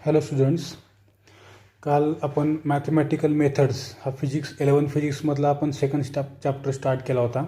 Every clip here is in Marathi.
हॅलो स्टुडंट्स, काल आपण मॅथमॅटिकल मेथड्स हा फिजिक्स 11 फिजिक्समधला आपण सेकंड चॅप्टर स्टार्ट केला होता,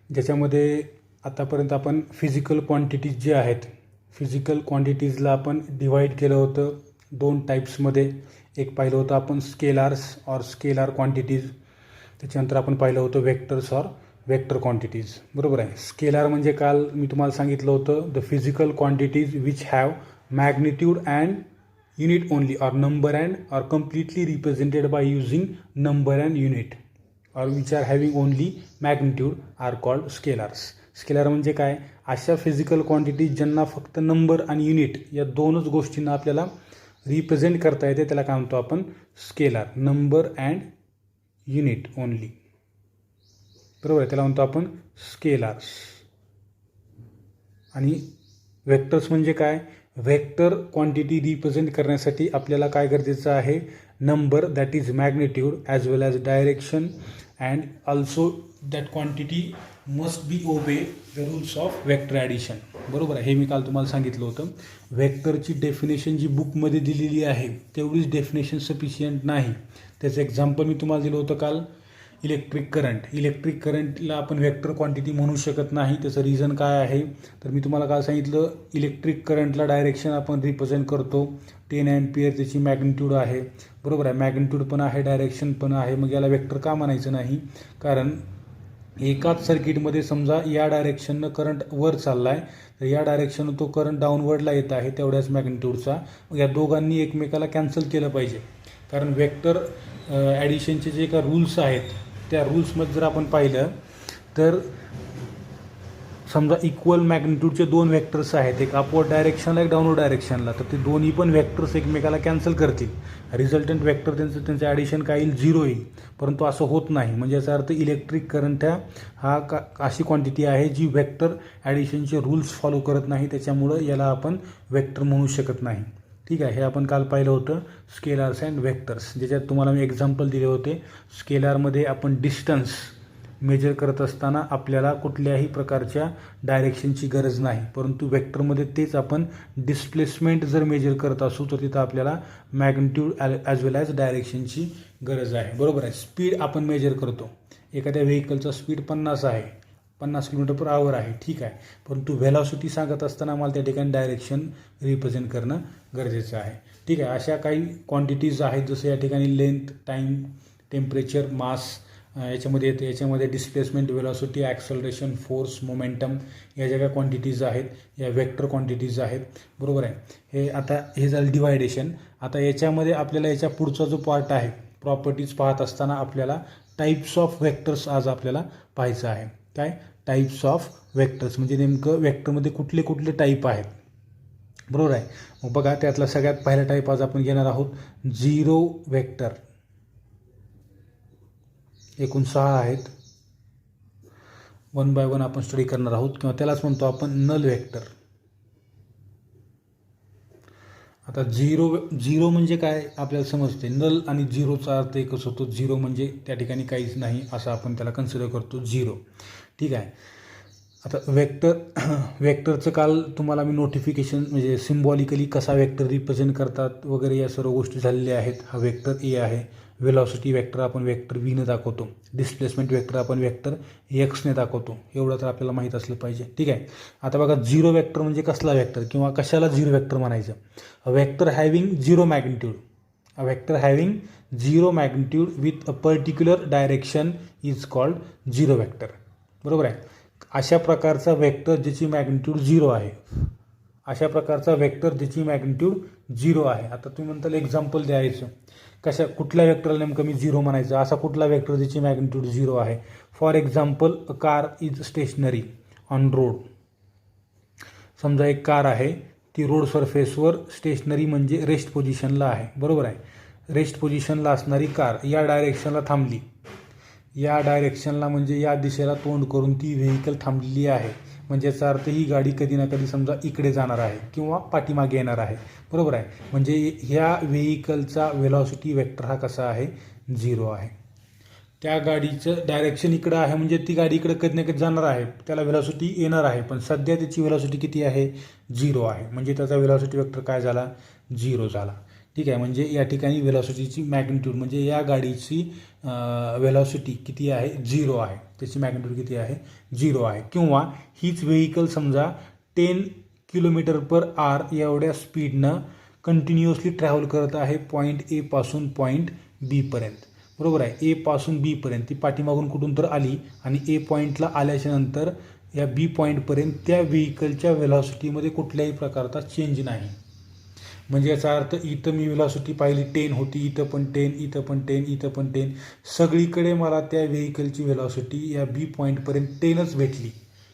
ज्याच्यामध्ये आतापर्यंत आपण फिजिकल क्वांटिटीज जे आहेत, फिजिकल क्वांटिटीजला आपण डिवाईड केलं होतं दोन टाईप्समध्ये. एक पाहिलं होतं आपण स्केलार्स ऑर स्केलार क्वांटिटीज, त्याच्यानंतर आपण पाहिलं होतं वेक्टर्स ऑर वेक्टर क्वांटिटीज. बरोबर आहे. स्केलार म्हणजे काल मी तुम्हाला सांगितलं होतं the physical quantities which have magnitude and unit only or number and are completely represented by using number and unit or which are having only magnitude are called scalars. Scalar म्हणजे काय? अशा फिजिकल क्वांटिटी ज्यांना फक्त नंबर आणि युनिट या दोनच गोष्टींना आपल्याला रिप्रेझेंट करता येते, त्याला काय म्हणतो आपण? Scalar. Number and unit only. बरोबर आहे, त्याला म्हणतो आपण स्केलार्स. आणि वेक्टर्स म्हणजे काय? वेक्टर क्वांटिटी रिप्रेझेंट करण्यासाठी आपल्याला काय गरजेचं आहे? Number, that is magnitude, as well as direction, and also that quantity must be obey the rules of vector addition. बरोबर आहे, हे मी काल तुम्हाला सांगितलं होतं. वेक्टरची डेफिनेशन जी बुकमध्ये दिलेली आहे तेवढीच डेफिनेशन सफिशियंट नाही. त्याचं एक्झाम्पल मी तुम्हाला दिलं होतं काल, इलेक्ट्रिक करंट. इलेक्ट्रिक करंटला आपण वेक्टर क्वांटिटी म्हणू शकत नाही. त्याचं रिझन काय आहे? तर मी तुम्हाला काल सांगितलं, इलेक्ट्रिक करंटला डायरेक्शन आपण रिप्रेझेंट करतो. 10 अँपियर त्याची मॅग्निट्यूड आहे. बरोबर आहे, मॅग्निट्यूड पण आहे, डायरेक्शन पण आहे. मग याला वेक्टर का म्हणायचं नाही? कारण एकाच सर्किटमध्ये समजा या डायरेक्शननं करंट वर चालला आहे, तर या डायरेक्शननं तो करंट डाऊनवर्डला येत आहे तेवढ्याच मॅग्निट्यूडचा. मग या दोघांनी एकमेकाला कॅन्सल केलं पाहिजे. कारण वेक्टर ॲडिशनचे जे काही रूल्स आहेत त्या रूल्समध्ये जर आपण पाहिलं तर समजा इक्वल मॅग्निट्यूडचे दोन वेक्टर्स आहेत, एक अपवर्ड डायरेक्शनला एक डाऊनवर्ड डायरेक्शनला, तर ते दोन्ही पण वेक्टर्स एकमेकाला कॅन्सल करतील. रिझल्टंट वेक्टर त्यांचं ॲडिशन काय येईल? 0 येईल. परंतु असं होत नाही. म्हणजे याचा अर्थ इलेक्ट्रिक करंट अशी क्वांटिटी आहे जी वेक्टर ॲडिशनचे रूल्स फॉलो करत नाही, त्याच्यामुळं याला आपण वेक्टर म्हणू शकत नाही. ठीक आहे, हे आपण काल पाहिलं होतं स्केलार्स अँड वेक्टर्स, ज्याच्यात तुम्हाला मी एक्झाम्पल दिले होते. स्केलारमध्ये आपण डिस्टन्स मेजर करत असताना आपल्याला कुठल्याही प्रकारच्या डायरेक्शनची गरज नाही, परंतु वेक्टरमध्ये तेच आपण डिस्प्लेसमेंट जर मेजर करत असू तर तिथं आपल्याला मॅग्निट्यूड ॲज वेल ॲज डायरेक्शनची गरज आहे. बरोबर आहे. स्पीड आपण मेजर करतो, एखाद्या व्हेकलचा स्पीड 50 आहे, 50 km/h आहे, ठीक आहे, परंतु व्हेलॉसिटी सांगत असताना आम्हाला त्या ठिकाणी डायरेक्शन रिप्रेझेंट करणं गरजेचं आहे. ठीक आहे. अशा काही क्वांटिटीज आहेत, जसं या ठिकाणी लेंथ, टाईम, टेम्परेचर, मास याच्यामध्ये येते. याच्यामध्ये displacement, velocity, acceleration, force, momentum या ज्या काही क्वांटिटीज आहेत या वेक्टर क्वांटिटीज आहेत. बरोबर आहे. हे झालं डिवायडेशन. आता याच्यामध्ये आपल्याला याच्या पुढचा जो पार्ट आहे, प्रॉपर्टीज पाहत असताना आपल्याला टाईप्स ऑफ वेक्टर्स आज आपल्याला पाहायचं आहे. काय? टाईप्स ऑफ वेक्टर्स म्हणजे नेमकं वेक्टरमध्ये कुठले कुठले टाईप आहेत. बरोबर आहे. मग बघा, त्यातला सगळ्यात पहिला टाईप आज आपण घेणार आहोत, झिरो वेक्टर. एकूण 6 आहेत. 1 बाय 1 आपण स्टडी करणार आहोत, किंवा त्यालाच म्हणतो आपण नल वेक्टर. आता झिरो म्हणजे काय आपल्याला समजते. नल आणि झिरोचा अर्थ एकच होतो. झिरो म्हणजे त्या ठिकाणी काहीच नाही असं आपण त्याला कन्सिडर करतो, झिरो. ठीक आहे. आता वेक्टरचं काल तुम्हाला मी नोटिफिकेशन म्हणजे सिम्बॉलिकली कसा वेक्टर रिप्रेझेंट करतात वगैरे या सर्व गोष्टी झालेल्या आहेत. हा वेक्टर ए आहे. व्हेलॉसिटी वेक्टर आपण वेक्टर व्हीने दाखवतो. डिस्प्लेसमेंट वेक्टर आपण वेक्टर एक्सने दाखवतो. एवढं तर आपल्याला माहीत असलं पाहिजे. ठीक आहे. आता बघा, झिरो वेक्टर म्हणजे कसला वेक्टर किंवा कशाला झिरो वेक्टर म्हणायचं? A vector having zero magnitude. A vector having zero magnitude with a particular direction is called zero vector. बरोबर आहे. अशा प्रकारचा वेक्टर ज्याची मॅग्निट्यूड 0 आहे. अशा प्रकारचा वेक्टर ज्याची मॅग्निट्यूड 0 आहे. आता तुम्ही म्हणताल एक्झाम्पल द्यायचं, कुठल्या वेक्टरला नेमकं मी 0 म्हणायचं? असा कुठला वेक्टर ज्याची मॅग्निट्यूड 0 आहे? For example, a car is stationary on road. समजा एक कार आहे, ती रोड सरफेसवर स्टेशनरी म्हणजे रेस्ट पोझिशनला आहे. बरोबर आहे. रेस्ट पोझिशनला असणारी कार या डायरेक्शनला थांबली. या डायरेक्शनला म्हणजे या दिशेला तोंड करून ती व्हेकल थांबलेली आहे. म्हणजे याचा अर्थ ही गाडी कधी ना कधी समजा इकडे जाणार आहे किंवा पाठीमागे येणार आहे. बरोबर आहे. म्हणजे ह्या व्हेकलचा व्हेलॉसिटी वेक्टर हा कसा आहे? 0 आहे. त्या गाडीचं डायरेक्शन इकडं आहे म्हणजे ती गाडी इकडं कधी ना कधी जाणार आहे, त्याला व्हेलॉसिटी येणार आहे, पण सध्या त्याची व्हेलॉसिटी किती आहे, 0 आहे, म्हणजे त्याचा व्हेलॉसिटी वेक्टर काय झाला, 0 झाला. ठीक आहे, म्हणजे या ठिकाणी व्हेलॉसिटीची मॅग्निट्यूड म्हणजे या गाडीची व्हेलॉसिटी किती आहे, 0 आहे, त्याची मॅग्निट्यूड किती आहे, 0 आहे. किंवा हीच व्हेकल समजा 10 km/h एवढ्या स्पीडनं कंटिन्युअसली ट्रॅव्हल करत आहे पॉईंट ए पासून पॉईंट बी पर्यंत. बरोबर आहे, ए पासून बी पर्यंत ती पाठीमागून कुठून तर आली आणि ए पॉईंटला आल्याच्या नंतर या बी पॉईंटपर्यंत त्या व्हेकलच्या व्हेलॉसिटीमध्ये कुठल्याही प्रकारचा चेंज नाही. म्हणजे याचा अर्थ इथं मी व्हेलॉसिटी पाहिली 10 होती, इथं पण 10, इथं पण 10, इथं पण 10, सगळीकडे मला त्या व्हेकलची व्हेलॉसिटी या बी पॉईंटपर्यंत 10च भेटली,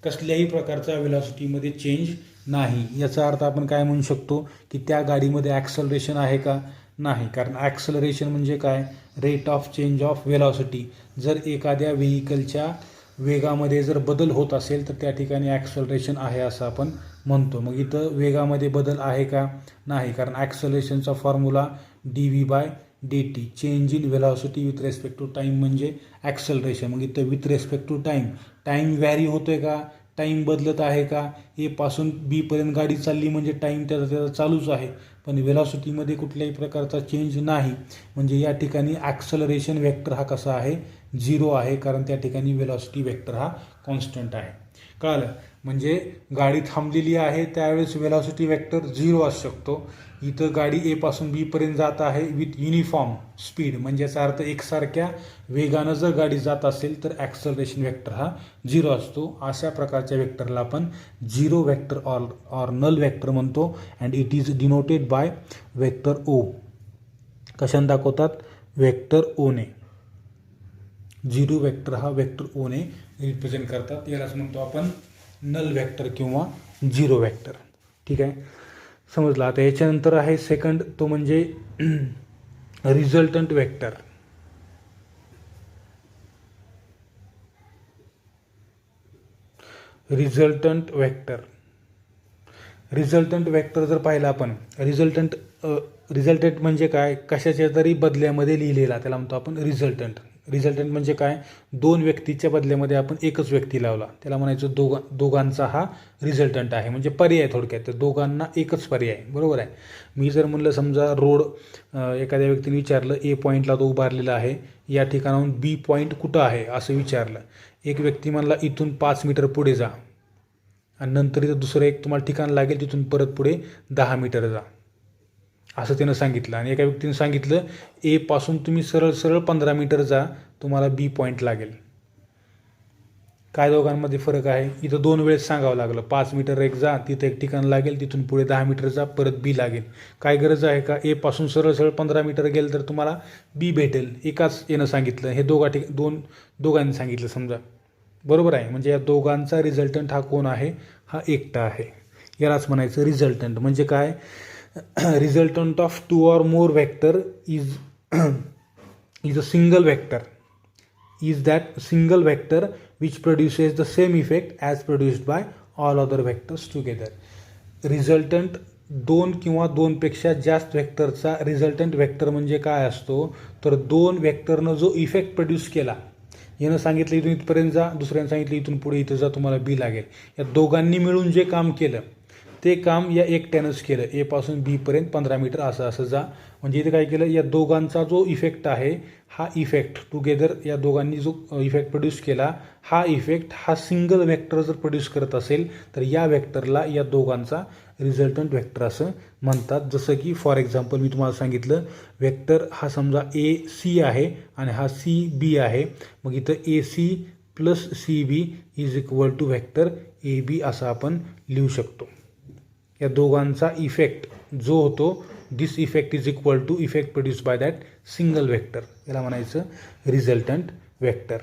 कसल्याही प्रकारचा व्हेलॉसिटीमध्ये चेंज नाही. याचा अर्थ आपण काय म्हणू शकतो की त्या गाडीमध्ये ॲक्सलरेशन आहे का, नाही, कारण ॲक्सलरेशन म्हणजे काय, rate of change of velocity. जर एखाद्या व्हेकलच्या वेगामध्ये जर बदल होत असेल तर त्या ठिकाणी ॲक्सलरेशन आहे असं आपण म्हणतो. मग इथं वेगामध्ये बदल आहे का, नाही, कारण ॲक्सलरेशनचा formula dv/dt, change in velocity with respect to time म्हणजे ॲक्सलरेशन. मग इथं with respect to time vary होतोय का, टाईम बदलत आहे का, ए पासून बी पर्यंत गाडी चालली म्हणजे टाईम त्याचा चालूच आहे, पण व्हेलॉसिटीमध्ये कुठल्याही प्रकारचा चेंज नाही, म्हणजे या ठिकाणी ॲक्सलरेशन वेक्टर हा कसा आहे, 0 आहे, कारण त्या ठिकाणी व्हेलॉसिटी वेक्टर हा कॉन्स्टंट आहे. कळलं, म्हणजे गाडी थांबलेली आहे त्यावेळेस व्हेलॉसिटी वेक्टर 0 असू शकतो. इथं गाडी ए पासून बी पर्यंत जात आहे विथ युनिफॉर्म स्पीड, म्हणजे याचा अर्थ एकसारख्या वेगानं जर गाडी जात असेल तर ॲक्सलरेशन वेक्टर हा 0 असतो. अशा प्रकारच्या वेक्टरला आपण 0 वेक्टर ऑर नल वेक्टर म्हणतो. And it is denoted by vector O. कशाने दाखवतात, वेक्टर ओने. 0 वेक्टर हा वेक्टर ओने रिप्रेझेंट करतात, यालाच म्हणतो आपण नल वेक्टर किंवा 0 वेक्टर. ठीक आहे, समजलं. आता याच्यानंतर आहे सेकंड, तो म्हणजे रिझल्टंट वेक्टर. रिझल्टंट वेक्टर जर पाहिलं आपण, रिझल्टंट म्हणजे काय, कशाच्या तरी बदल्यामध्ये लिहिलेला, त्याला म्हणतो आपण रिझल्टंट. रिझल्टंट म्हणजे काय, दोन व्यक्तीच्या बदल्यामध्ये आपण एकच व्यक्ती लावला, त्याला म्हणायचं दोघांचा हा रिझल्टंट आहे, म्हणजे पर्याय थोडक्यात, तर दोघांना एकच पर्याय. बरोबर आहे. मी जर म्हणलं समजा रोड, एखाद्या व्यक्तीने विचारलं ए पॉईंटला तो उभारलेला आहे, या ठिकाणाहून बी पॉईंट कुठं आहे असं विचारलं. एक व्यक्ती म्हणला इथून 5 मीटर पुढे जा, आणि नंतर इथं दुसरं एक तुम्हाला ठिकाण लागेल तिथून परत पुढे 10 मीटर जा, असं त्यानं सांगितलं. आणि एका व्यक्तीने सांगितलं ए पासून तुम्ही सरळ 15 मीटर जा, तुम्हाला बी पॉईंट लागेल. काय दोघांमध्ये फरक आहे, इथं 2 वेळेस सांगावं लागलं, 5 मीटर एक जा, तिथं एक ठिकाण लागेल, तिथून पुढे 10 मीटर जा, परत बी लागेल. काय गरज आहे का, ए पासून सरळ 15 मीटर गेलं तर तुम्हाला बी भेटेल, एकाच येणं सांगितलं, हे दोघांनी सांगितलं समजा. बरोबर आहे, म्हणजे या दोघांचा रिझल्टंट हा कोण आहे, हा एकटा आहे. यालाच म्हणायचं रिझल्टंट. म्हणजे काय, resultant of 2 or more vector is a single vector, is that single vector which produces the same effect as produced by all other vectors together. Resultant 2 किंवा 2पेक्षा जास्त वेक्टरचा रिझल्टंट वेक्टर म्हणजे काय असतो, तर 2 वेक्टरनं जो इफेक्ट प्रोड्यूस केला, यानं सांगितलं इथून इथपर्यंत जा, दुसऱ्यानं सांगितलं इथून पुढे इथं जा, तुम्हाला बी लागेल, या दोघांनी मिळून जे काम केलं ते काम या एकट्यानंच केलं, ए पासून बी पर्यंत 15 मीटर असं जा. म्हणजे इथे काय केलं, या दोघांचा जो इफेक्ट आहे, हा इफेक्ट टुगेदर या दोघांनी जो इफेक्ट प्रोड्यूस केला, हा इफेक्ट हा सिंगल वेक्टर जर प्रोड्यूस करत असेल तर या वेक्टरला या दोघांचा रिझल्टंट वेक्टर असं म्हणतात. जसं की फॉर एक्झाम्पल मी तुम्हाला सांगितलं, वेक्टर हा समजा ए सी आहे आणि हा सी बी आहे, मग इथं A C plus C B is equal to vector A B असं आपण लिहू शकतो. या दोघांचा इफेक्ट जो होतो, this effect is equal to effect produce by that single vector, याला म्हणायचं रिझल्टंट वेक्टर.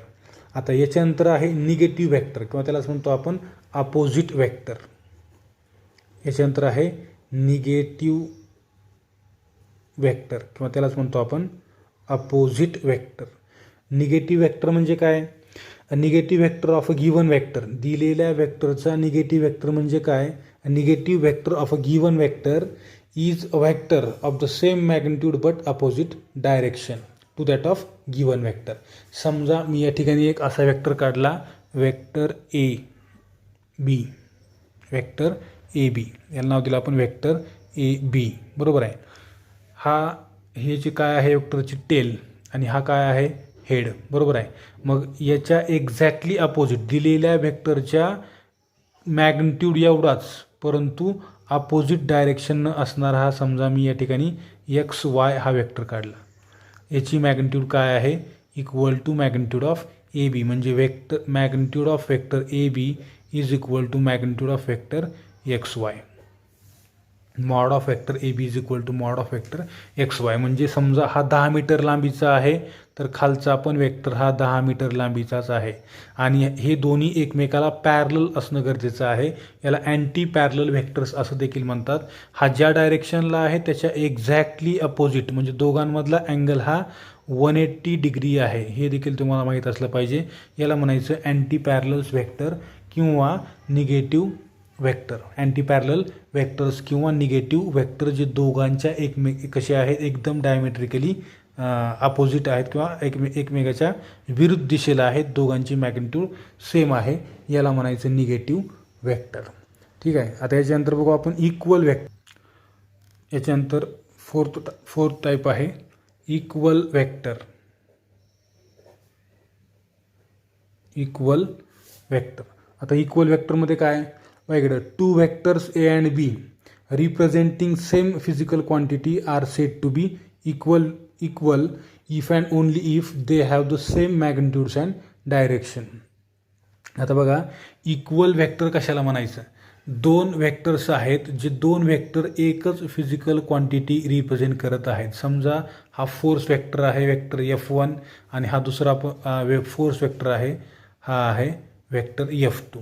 आता याच्यानंतर आहे निगेटिव्ह वेक्टर किंवा त्यालाच म्हणतो आपण अपोजिट वेक्टर. याच्यानंतर आहे निगेटिव्ह वेक्टर किंवा त्यालाच म्हणतो आपण अपोजिट वेक्टर. निगेटिव्ह वेक्टर म्हणजे काय, negative vector of a given vector, दिलेल्या वेक्टरचा निगेटिव्ह वेक्टर म्हणजे काय, negative vector of a given vector is a vector of the same magnitude but opposite direction. To that of given vector. समजा मी या ठिकाणी एक असा वेक्टर काढला, vector A B, vector A बी, याला नाव दिलं आपण वेक्टर ए बी, बरोबर आहे. हे जे काय आहे वेक्टरची टेल आणि हा काय आहे हेड, बरोबर आहे. मग याच्या एक्झॅक्टली अपोजिट दिलेल्या वेक्टरच्या मॅग्निट्यूड एवढाच परंतु अपोजिट डायरेक्शननं असणारा हा, समजा मी या ठिकाणी एक्स वाय हा वेक्टर काढला, याची मॅग्निट्यूड काय आहे equal to magnitude of A B, म्हणजे vector magnitude of vector A B is equal to magnitude of vector X Y. Mod of vector A B is equal to mod of vector X Y. म्हणजे समजा हा 10 मीटर लांबीचा आहे तर खालचा पण वेक्टर हा 10 मीटर लांबीचाच आहे आणि हे दोन्ही एकमेकाला पॅरलल असणं गरजेचं आहे. याला अँटी पॅरलल वेक्टर्स असं देखील म्हणतात. हा ज्या डायरेक्शनला आहे त्याच्या एक्झॅक्टली अपोजिट म्हणजे दोघांमधला अँगल हा 180 डिग्री आहे, हे देखील तुम्हाला माहीत असलं पाहिजे. याला म्हणायचं अँटी पॅरलल्स वेक्टर किंवा negative vector. Anti parallel vectors किंवा निगेटिव्ह वेक्टर जे दोघांच्या कसे आहेत एकदम डायमेट्रिकली अपोजिट आहेत किंवा एकमेकाच्या विरुद्ध दिशेला आहेत, दोघांची मॅग्निट्यूड सेम आहे, याला म्हणायचं निगेटिव्ह वेक्टर. ठीक आहे. आता याच्यानंतर बघू आपण इक्वल वेक्टर. याच्यानंतर फोर्थ टाईप आहे इक्वल वेक्टर. Equal vector. आता इक्वल वेक्टरमध्ये काय बघा इकडं, two vectors A and B representing same physical quantity are said to be equal if and only if they have the same magnitudes and direction. आता बघा इक्वल वेक्टर कशाला म्हणायचं, दोन वेक्टर्स आहेत जे दोन वेक्टर एकच फिजिकल क्वांटिटी रिप्रेझेंट करत आहेत. समजा हा फोर्स वेक्टर आहे वेक्टर F1 आणि हा दुसरा फोर्स वेक्टर आहे हा आहे वेक्टर F2.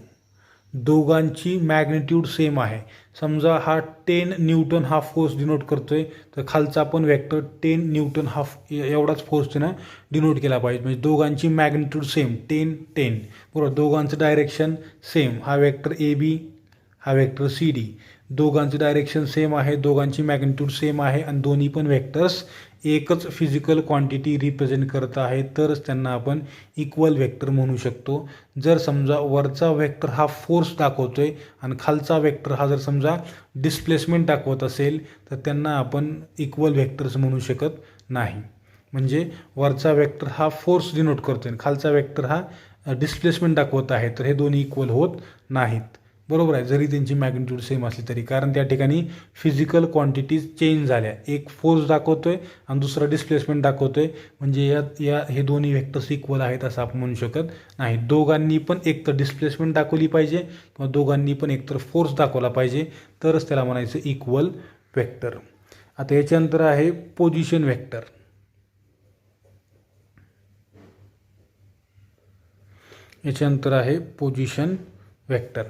दोघांची मॅग्निट्यूड सेम आहे. समजा हा 10 न्यूटन हा फोर्स डिनोट करतोय तर खालचा पण वेक्टर 10 न्यूटन हा एवढाच फोर्स त्यानं डिनोट केला पाहिजे. म्हणजे दोघांची मॅग्निट्यूड सेम 10 बरोबर. दोघांचं डायरेक्शन सेम. हा वेक्टर ए बी हा वेक्टर सी डी, दोघांचं डायरेक्शन सेम आहे, दोघांची मॅग्निट्यूड सेम आहे आणि दोन्ही पण वेक्टर्स एकच फिजिकल क्वांटिटी रिप्रेझेंट करत आहे तरच त्यांना आपण इक्वल वेक्टर म्हणू शकतो. जर समजा वरचा वेक्टर हा फोर्स दाखवतोय आणि खालचा वेक्टर हा जर समजा डिस्प्लेसमेंट दाखवत असेल तर त्यांना आपण इक्वल वेक्टर्स म्हणू शकत नाही. म्हणजे वरचा वेक्टर हा फोर्स डिनोट करतोय आणि खालचा वेक्टर हा डिस्प्लेसमेंट दाखवत आहे तर हे दोन्ही इक्वल होत नाहीत, बरोबर आहे, जरी त्यांची मॅग्निट्यूड सेम असली तरी. कारण त्या ठिकाणी फिजिकल क्वांटिटीज चेंज झाल्या. एक फोर्स दाखवतोय आणि दुसरा डिस्प्लेसमेंट दाखवतोय म्हणजे हे दोन्ही वेक्टर्स इक्वल आहेत असं आपण म्हणू शकत नाही. दोघांनी पण एकतर डिस्प्लेसमेंट दाखवली पाहिजे किंवा दोघांनी पण एकतर फोर्स दाखवला पाहिजे तरच त्याला म्हणायचं इक्वल वेक्टर. आता याच्यानंतर आहे पोझिशन वेक्टर. याच्यानंतर आहे पोझिशन वेक्टर.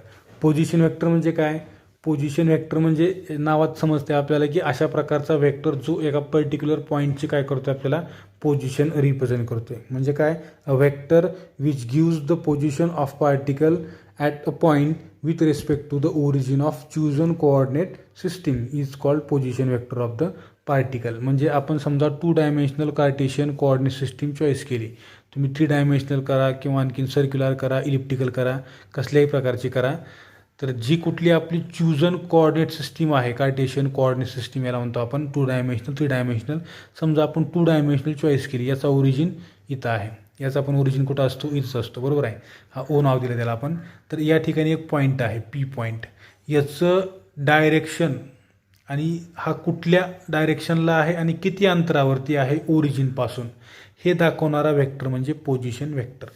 पोझिशन वेक्टर म्हणजे काय, पोझिशन वेक्टर म्हणजे नावात समजते आपल्याला की अशा प्रकारचा वेक्टर जो एका पर्टिक्युलर पॉईंटची काय करतोय आपल्याला पोझिशन रिप्रेझेंट करतोय. म्हणजे काय, a vector which gives the position of particle at a point with respect to the origin of chosen coordinate system is called position vector of the particle. म्हणजे आपण समजा 2 dimensional Cartesian coordinate system choice केली, तुम्ही 3 डायमेन्शनल करा किंवा आणखीन सर्क्युलर करा, इलिप्टिकल करा, कसल्याही प्रकारची करा, तर जी कुठली आपली चूजन कोऑर्डिनेट सिस्टीम आहे कार्टेशियन कोऑर्डिनेट सिस्टीम याला म्हणतो आपण 2 डायमेन्शनल 3 डायमेन्शनल. समजा आपण 2 डायमेन्शनल चॉईस केली, याचा ओरिजिन इथं आहे, याचा पण ओरिजिन कुठं असतो इथंच असतो, बरोबर आहे. हा ओ नाव दिलं त्याला आपण. तर या ठिकाणी एक पॉईंट आहे पी पॉईंट, याचं डायरेक्शन आणि हा कुठल्या डायरेक्शनला आहे आणि किती अंतरावरती आहे ओरिजिनपासून हे दाखवणारा वेक्टर म्हणजे पोझिशन वेक्टर.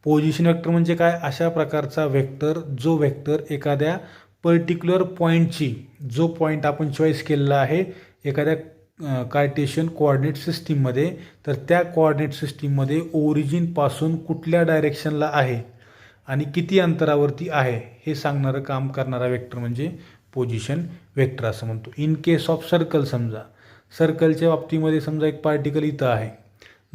पोझिशन वेक्टर म्हणजे काय, अशा प्रकारचा वेक्टर जो वेक्टर एखाद्या पर्टिक्युलर पॉईंटची, जो पॉईंट आपण चॉईस केलेला आहे एखाद्या कार्टेशियन कोऑर्डिनेट सिस्टीममध्ये, तर त्या कोऑर्डिनेट सिस्टीममध्ये ओरिजिनपासून कुठल्या डायरेक्शनला आहे आणि किती अंतरावरती आहे हे सांगणारं काम करणारा वेक्टर म्हणजे पोझिशन वेक्टर असं म्हणतो. इन केस ऑफ सर्कल, समजा सर्कलच्या बाबतीमध्ये समजा एक पार्टिकल इथं आहे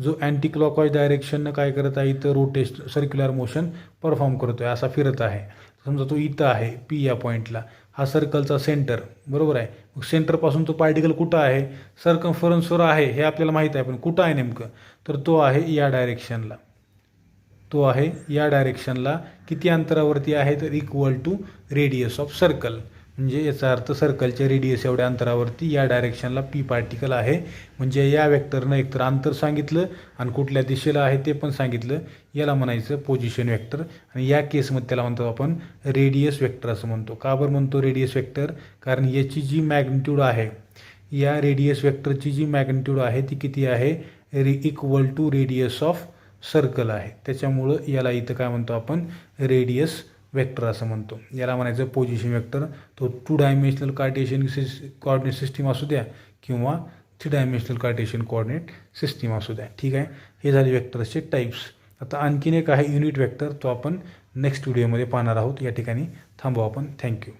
जो अँटी क्लॉकवाईज डायरेक्शननं काय करत आहे, इथं सर्क्युलर मोशन परफॉर्म करतो आहे, असा फिरत आहे. समजा तो इथं आहे पी या पॉईंटला हा सर्कलचा सेंटर, बरोबर आहे. मग सेंटरपासून तो पार्टिकल कुठं आहे, सर्कम्फरन्सवर आहे हे आपल्याला माहीत आहे, पण कुठं आहे नेमकं, तर तो आहे या डायरेक्शनला. तो आहे या डायरेक्शनला. किती अंतरावरती आहे, तर equal to radius of circle. म्हणजे याचा अर्थ सर्कलच्या रेडियस एवढ्या अंतरावरती या डायरेक्शनला पी पार्टिकल आहे. म्हणजे या वेक्टरनं एकतर अंतर सांगितलं आणि कुठल्या दिशेला आहे ते पण सांगितलं. याला म्हणायचं पोझिशन वेक्टर. आणि या केसमध्ये त्याला म्हणतो आपण रेडियस वेक्टर असं म्हणतो. का बरं म्हणतो रेडियस वेक्टर, कारण याची जी मॅग्निट्यूड आहे, या रेडियस वेक्टरची जी मॅग्निट्यूड आहे ती किती आहे, equal to radius of circle आहे. त्याच्यामुळं याला इथं काय म्हणतो आपण रेडियस वेक्टर असं म्हणतो. याला म्हणायचं पोझिशन वेक्टर. तो 2 डायमेन्शनल कार्टेशियन कोऑर्डिनेट सिस्टीम असू द्या किंवा 3 डायमेन्शनल कार्टेशियन कोऑर्डिनेट सिस्टीम असू द्या. ठीक आहे, हे झाले वेक्टर्सचे टाईप्स. आता आणखीन एक आहे युनिट वेक्टर, तो आपण नेक्स्ट व्हिडिओमध्ये पाहणार आहोत. या ठिकाणी थांबू आपण. थँक्यू.